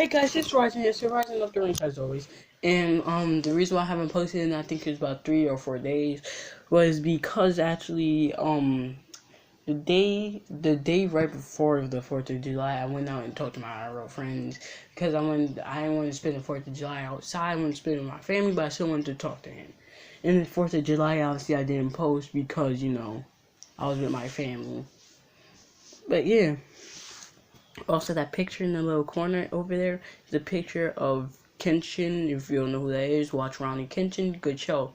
Hey guys, it's Rising. It's Rising up the ranks as always. And the reason why I haven't posted in I think it's about 3 or 4 days was because actually the day right before the 4th of July I went out and talked to my real friends because I didn't want to spend the 4th of July outside. I wanted to spend it with my family, but I still wanted to talk to him. And the 4th of July obviously I didn't post because I was with my family. But yeah. Also, that picture in the little corner over there is a picture of Kenshin. If you don't know who that is, watch Ronnie Kenshin. Good show.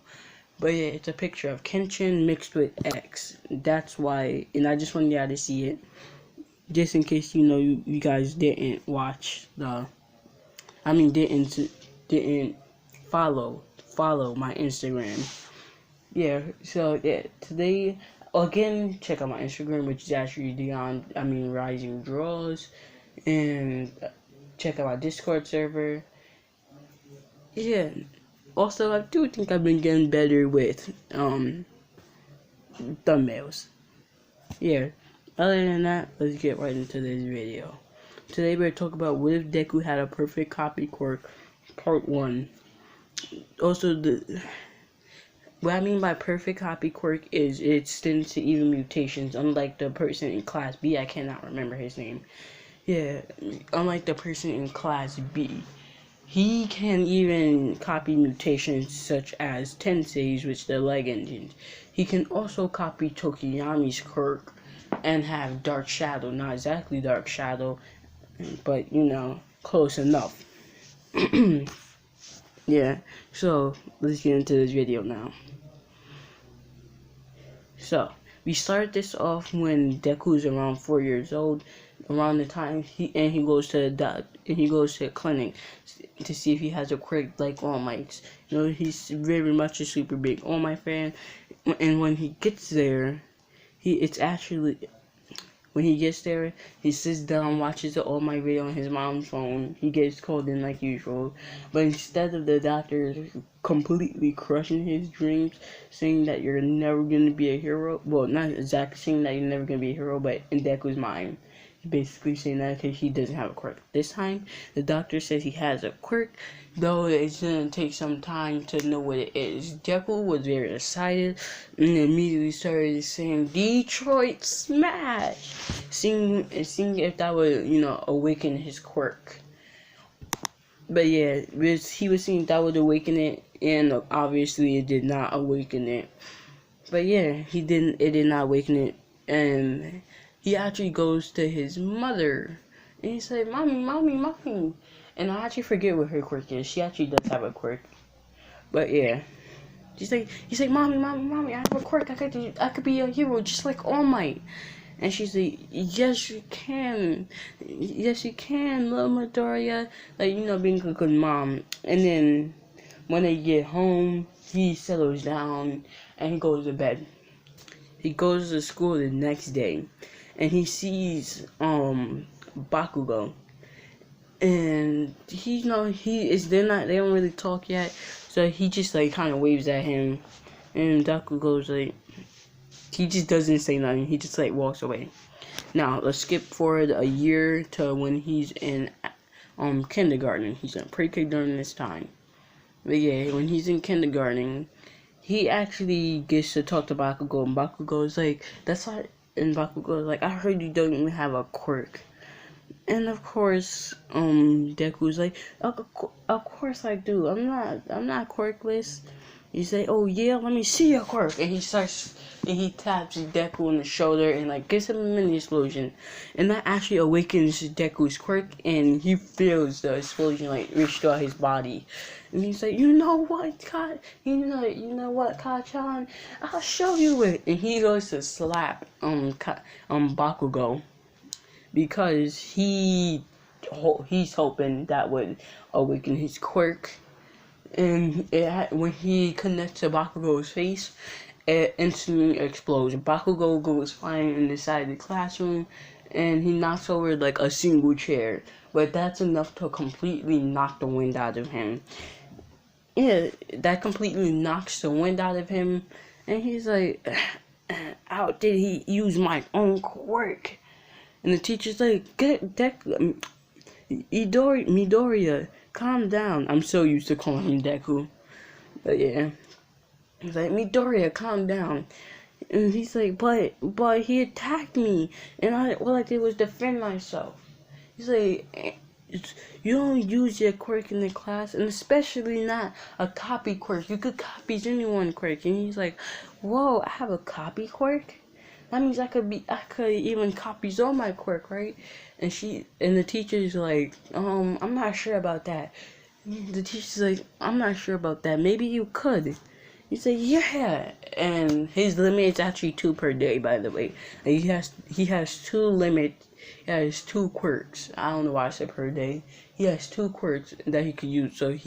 But yeah, it's a picture of Kenshin mixed with X. That's why, and I just wanted y'all to see it. Just in case you guys didn't watch didn't follow my Instagram. Yeah, so yeah, today again check out my Instagram, which is actually Rising Draws, and check out my Discord server. Yeah. Also, I do think I've been getting better with thumbnails. Yeah. Other than that, let's get right into this video. Today we're talking about what if Deku had a perfect copy Quirk, part 1. Also, what I mean by perfect copy Quirk is it extends to even mutations, unlike the person in Class B. I cannot remember his name. Yeah, unlike the person in Class B. He can even copy mutations such as Tensei's, which the leg engines. He can also copy Tokiyami's Quirk and have Dark Shadow. Not exactly Dark Shadow, but close enough. Yeah, so let's get into this video now. So, we start this off when Deku's around 4 years old, around the time he goes to the clinic to see if he has a Quirk like All Might's. He's very much a super big All Might fan, and when he gets there, when he gets there, he sits down, watches the All Might video on his mom's phone. He gets called in like usual. But instead of the doctor completely crushing his dreams, saying that you're never going to be a hero, well, not exactly saying that you're never going to be a hero, but in Deku's mind, basically saying that because he doesn't have a Quirk. This time, the doctor says he has a Quirk, though it's going to take some time to know what it is. Deku was very excited and immediately started saying, "Detroit Smash!" Seeing if that would, awaken his Quirk. But yeah, he was saying that would awaken it, and obviously it did not awaken it. But yeah, it did not awaken it, and he actually goes to his mother, and he's like, mommy. And I actually forget what her Quirk is. She actually does have a Quirk. But yeah. He's like, mommy, I have a Quirk. I could be a hero just like All Might. And she's like, yes, you can, little Midoriya. Like, being a good mom. And then when they get home, he settles down and he goes to bed. He goes to school the next day, and he sees Bakugo, and they don't really talk yet, so he just kind of waves at him, and Bakugo's he just doesn't say nothing. He just walks away. Now let's skip forward a year to when he's in kindergarten. He's in pre-K during this time. But yeah, when he's in kindergarten, he actually gets to talk to Bakugo, and Bakugo's like, Bakugo's like, I heard you don't even have a Quirk. And of course, Deku's like, of course I do. I'm not quirkless. He's like, oh yeah, let me see your Quirk. And he taps Deku on the shoulder and gives him a mini explosion. And that actually awakens Deku's Quirk, and he feels the explosion reach throughout his body. And he's like, you know what, Ka-chan, I'll show you it. And he goes to slap Bakugo, because he's hoping that would awaken his Quirk. And when he connects to Bakugo's face, it instantly explodes. Bakugo goes flying in the side of the classroom, and he knocks over a single chair. But that's enough to completely knock the wind out of him. Yeah, that completely knocks the wind out of him, and he's like, how did he use my own Quirk? And the teacher's like, Midoriya, calm down. I'm so used to calling him Deku. But yeah. He's like, Midoriya, calm down. And he's like, but he attacked me. And all I did was defend myself. He's like, you don't use your quirk in the class, and especially not a copy quirk. You could copy anyone quirk. And he's like, whoa, I have a copy quirk? That means I could even copy all my quirk, right? And the teacher's like, I'm not sure about that. The teacher's like, I'm not sure about that. Maybe you could. He said, yeah. And his limit is actually 2 per day, by the way. And he has 2 limits. He has 2 quirks. I don't know why I said per day. He has 2 quirks that he could use. So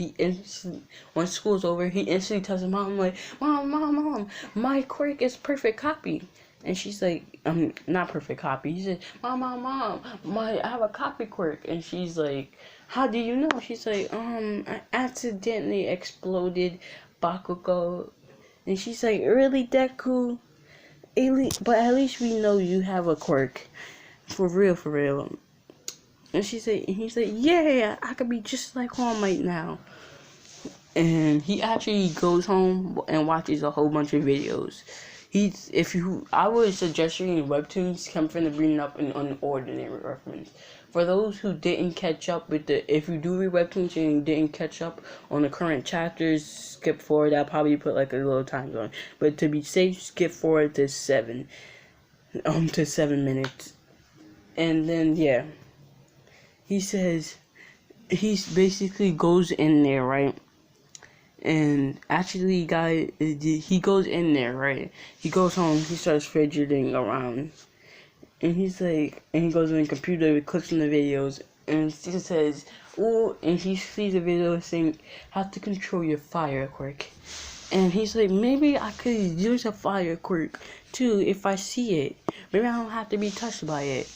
once school's over, he instantly tells his mom, like, Mom, my quirk is perfect copy. And she's like, not perfect copy. He said, Mom, I have a copy quirk. And she's like, how do you know? She's like, I accidentally exploded Bakugo. And she's like, really, Deku? But at least we know you have a quirk. For real. And he's like, yeah, I could be just like All Might now. And he actually goes home and watches a whole bunch of videos. I would suggest reading webtoons come from the bringing up an unordinary reference. For those who didn't catch up if you do read webtoons and you didn't catch up on the current chapters, skip forward. I'll probably put like a little time zone. But to be safe, skip forward to 7 minutes. And then, yeah. He says, he basically goes in there, right? And actually, guys, he goes in there, right? He goes home, he starts fidgeting around. And he's like, and he goes on the computer, clicks on the videos, and he says, ooh, and he sees a video saying, how to control your fire quirk. And he's like, maybe I could use a fire quirk, too, if I see it. Maybe I don't have to be touched by it.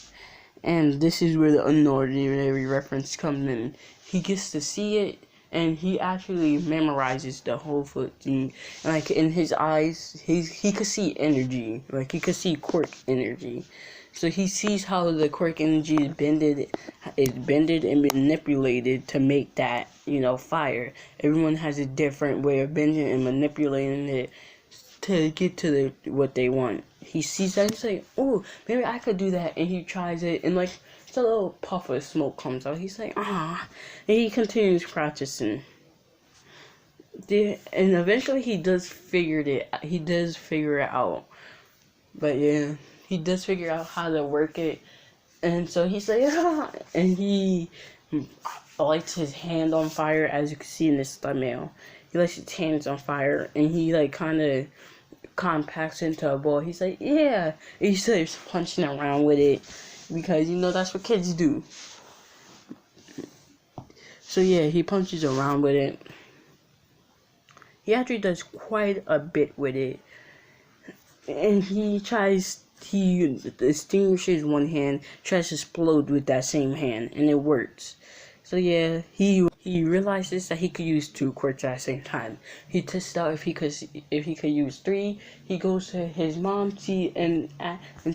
And this is where the unordinary reference comes in. He gets to see it, and he actually memorizes the whole thing. And like in his eyes, he could see energy. Like he could see quirk energy. So he sees how the quirk energy is bended and manipulated to make that, fire. Everyone has a different way of bending and manipulating it to get to what they want. He sees that and he's like, oh, maybe I could do that. And he tries it, and like just a little puff of smoke comes out. He's like, ah, and he continues practicing. And eventually he does figure it out. But yeah, he does figure out how to work it. And so he's like, ah, and he lights his hand on fire, as you can see in this thumbnail. He lights his hands on fire, and he like kind of compacts into a ball. He's like, yeah. And he starts punching around with it because that's what kids do. So yeah, he punches around with it. He actually does quite a bit with it, and he extinguishes one hand, tries to explode with that same hand, and it works. So yeah, he realizes that he could use 2 quirks at the same time. He tests out if he could use 3. He goes to his mom and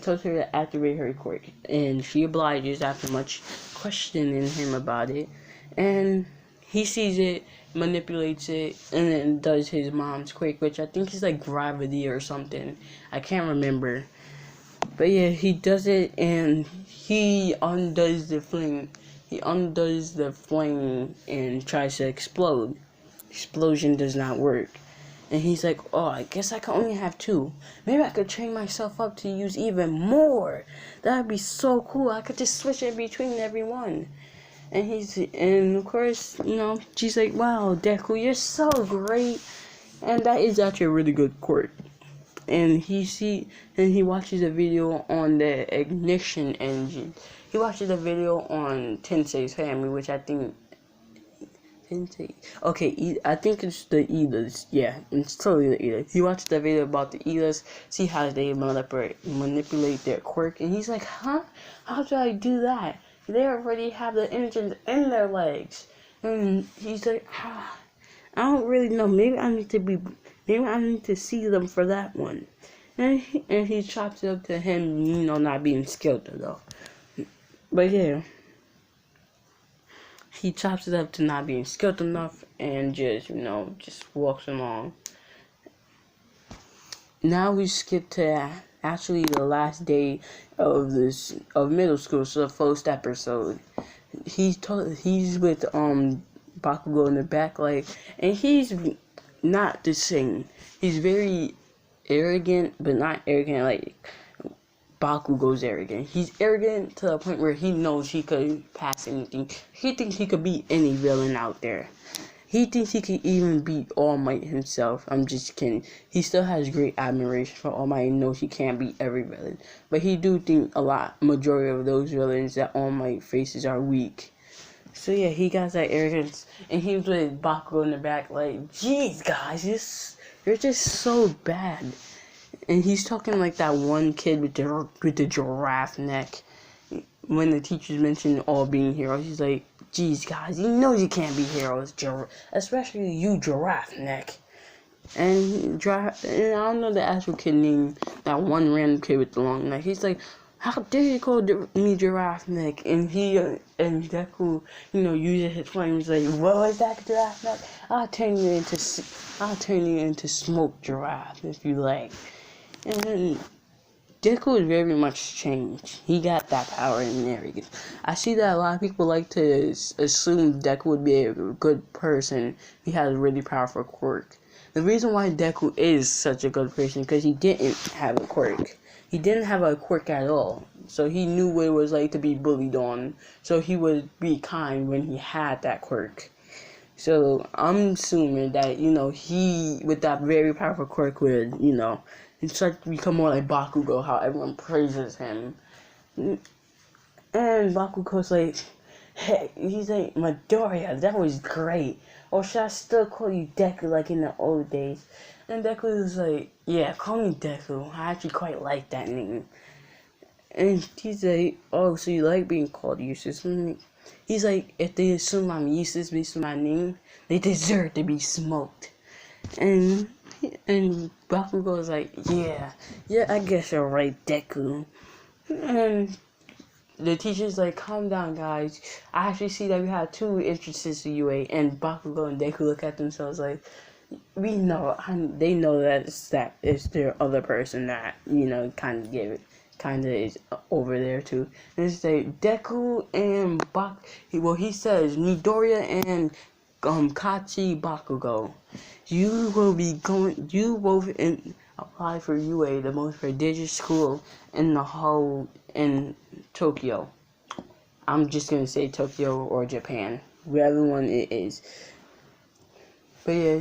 tells her to activate her quirk, and she obliges after much questioning him about it. And he sees it, manipulates it, and then does his mom's quirk, which I think is like gravity or something. I can't remember. But yeah, he does it, and he undoes the flame. He undoes the flame and tries to explode. Explosion does not work. And he's like, oh, I guess I can only have 2. Maybe I could train myself up to use even more. That'd be so cool. I could just switch it between everyone. And of course, she's like, wow, Deku, you're so great. And that is actually a really good quirk. And he watches a video on the ignition engine. He watches a video on Tensei's family, which I think okay, I think it's the Eaters. Yeah, it's totally the Eaters. He watched the video about the Eaters, see how they manipulate their quirk, and he's like, huh? How do I do that? They already have the engines in their legs. And he's like, I don't really know. Maybe I need to see them for that one. And he chops it up to him, not being skilled though. But yeah. he chops it up to not being skilled enough and just, just walks along. Now we skip to actually the last day of middle school, so the first episode. He's with Bakugo in the back, like, and he's not the same. He's very arrogant, but not arrogant like Bakugo's arrogant. He's arrogant to the point where he knows he could pass anything. He thinks he could beat any villain out there. He thinks he could even beat All Might himself. I'm just kidding. He still has great admiration for All Might and knows he can't beat every villain. But he do think majority of those villains that All Might faces are weak. So yeah, he got that arrogance. And he was with Bakugo in the back like, jeez guys, you're just so bad. And he's talking like that one kid with the giraffe neck. When the teachers mentioned all being heroes, he's like, geez, guys, you know you can't be heroes, especially you, giraffe neck. And I don't know the actual kid name, that one random kid with the long neck. He's like, how dare you call me giraffe neck? And and Deku, uses his flames like, what was that, giraffe neck? I'll turn you into smoke giraffe if you like. And Deku is very much changed. He got that power and arrogance. I see that a lot of people like to assume Deku would be a good person. He has a really powerful quirk. The reason why Deku is such a good person because he didn't have a quirk. He didn't have a quirk at all. So he knew what it was like to be bullied on. So he would be kind when he had that quirk. So I'm assuming that, he, with that very powerful quirk, would, and start to become more like Bakugo, how everyone praises him. And Bakugo's like, hey, he's like, Midoriya, that was great. Or should I still call you Deku like in the old days? And Deku is like, yeah, call me Deku. I actually quite like that name. And he's like, oh, so you like being called useless? He's like, if they assume I'm useless based on my name, they deserve to be smoked. And Bakugo is like, yeah, I guess you're right, Deku. And the teacher's like, calm down, guys. I actually see that we have two entrances to UA. And Bakugo and Deku look at themselves like, we know, they know that it's their other person that, kind of is over there too. And it's like, Deku and he says, Midoriya and Kachi Bakugo, you both apply for UA, the most prestigious school in Tokyo. I'm just gonna say Tokyo or Japan, wherever one it is. But yeah,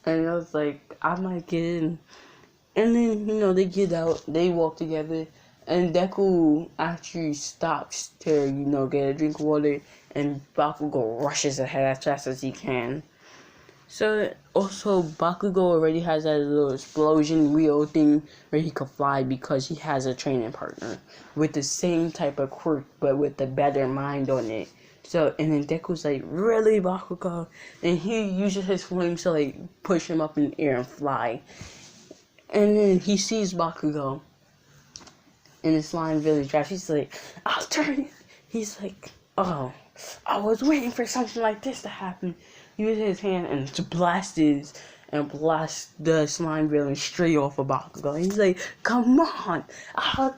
and I was like, I might get in. And then, they get out, they walk together, and Deku actually stops to, get a drink of water, and Bakugo rushes ahead as fast as he can. So, also, Bakugo already has that little explosion wheel thing where he can fly because he has a training partner with the same type of quirk, but with the better mind on it. So, and then Deku's like, really, Bakugo? And he uses his flames to, like, push him up in the air and fly. And then he sees Bakugo in the slime village trap. He's like, I'll turn it. He's like, oh, I was waiting for something like this to happen. He uses his hand and blasts the slime villain straight off of Bakugo. He's like, come on. I'll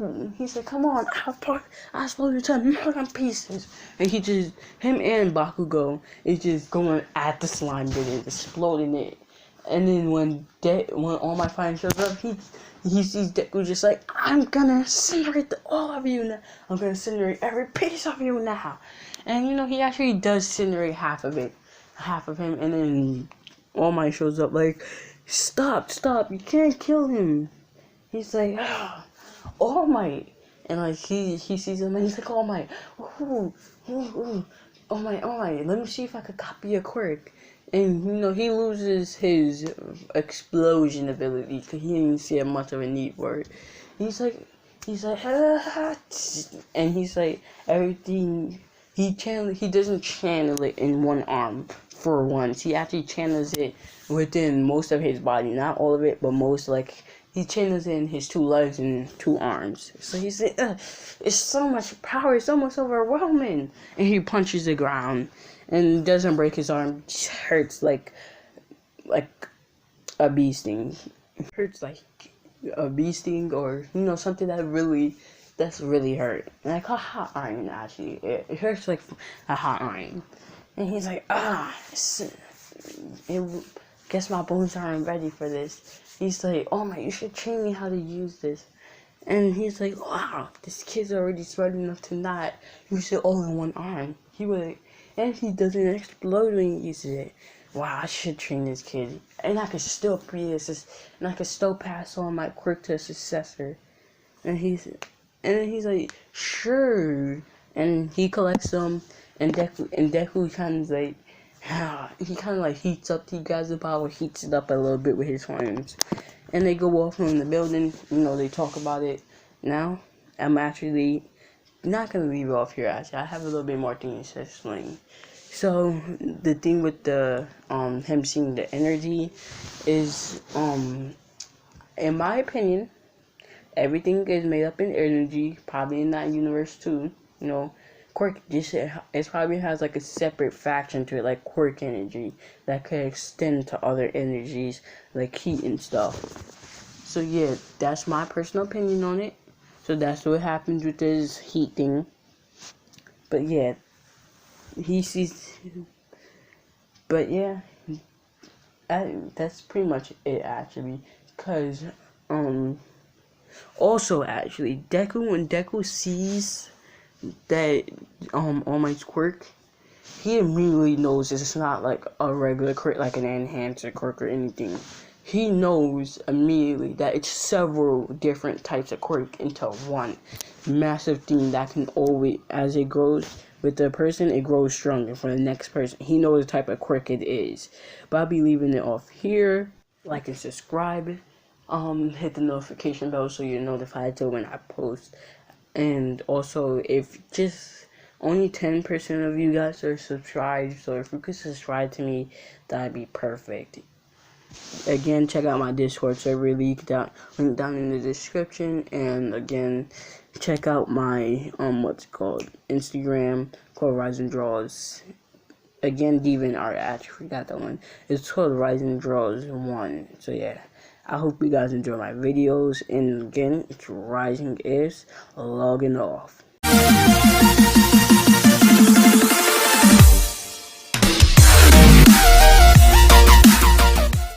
explode you to a million pieces. And him and Bakugo is just going at the slime villain, exploding it. And then when All Might finally shows up, he sees Deku just like, I'm gonna incinerate all of you now. I'm gonna incinerate every piece of you now. And he actually does incinerate half of him. And then All Might shows up like, stop, you can't kill him. He's like, All Might. And like he sees him and he's like, All Might, ooh, All Might, let me see if I could copy your quirk. And, he loses his explosion ability because he didn't see much of a need for it. He's like, and he's like, everything, he doesn't channel it in one arm for once. He actually channels it within most of his body. Not all of it, but most, like, he channels it in his 2 legs and 2 arms. So he's like, it's so much power, it's almost overwhelming. And he punches the ground. and it doesn't break his arm. It just hurts like a bee sting. It hurts like a bee sting, or something that's really hurt. Like a hot iron, actually. It hurts like a hot iron. And he's like, guess my bones aren't ready for this. He's like, oh my, you should train me how to use this. And he's like, wow, this kid's already smart enough to not use it all in one arm. And he doesn't explode when he uses it. Wow, I should train this kid. And I could still and I could still pass on my quirk to a successor. And he's like, sure. And he collects them, and Deku kind of like, he kind of like heats up the guys' power, heats it up a little bit with his horns. And they go off from the building, they talk about it. Now, I'm actually not going to leave it off here, actually. I have a little bit more things to explain. So, the thing with the, him seeing the energy is, in my opinion, everything is made up in energy, probably in that universe too, Quirk, it probably has like a separate faction to it, like Quirk energy, that could extend to other energies, like heat and stuff. So yeah, that's my personal opinion on it. So that's what happens with this heat thing. But yeah, that's pretty much it, actually. Cause, also, actually, when Deku sees that All Might's quirk, he immediately knows it's not like a regular quirk, like an enhancer quirk or anything. He knows immediately that it's several different types of quirk into one massive thing that can always, as it grows with the person, it grows stronger for the next person. He knows the type of quirk it is. But I'll be leaving it off here. Like and subscribe. Hit the notification bell so you're notified to when I post. And also, if just only 10% of you guys are subscribed, so if you could subscribe to me, that'd be perfect. Again, check out my Discord server, link down in the description. And again, check out my Instagram, called Rising Draws. Again, Demon Art, I actually forgot that one. It's called Rising Draws 1. So yeah, I hope you guys enjoy my videos. And again, it's Rising is logging off.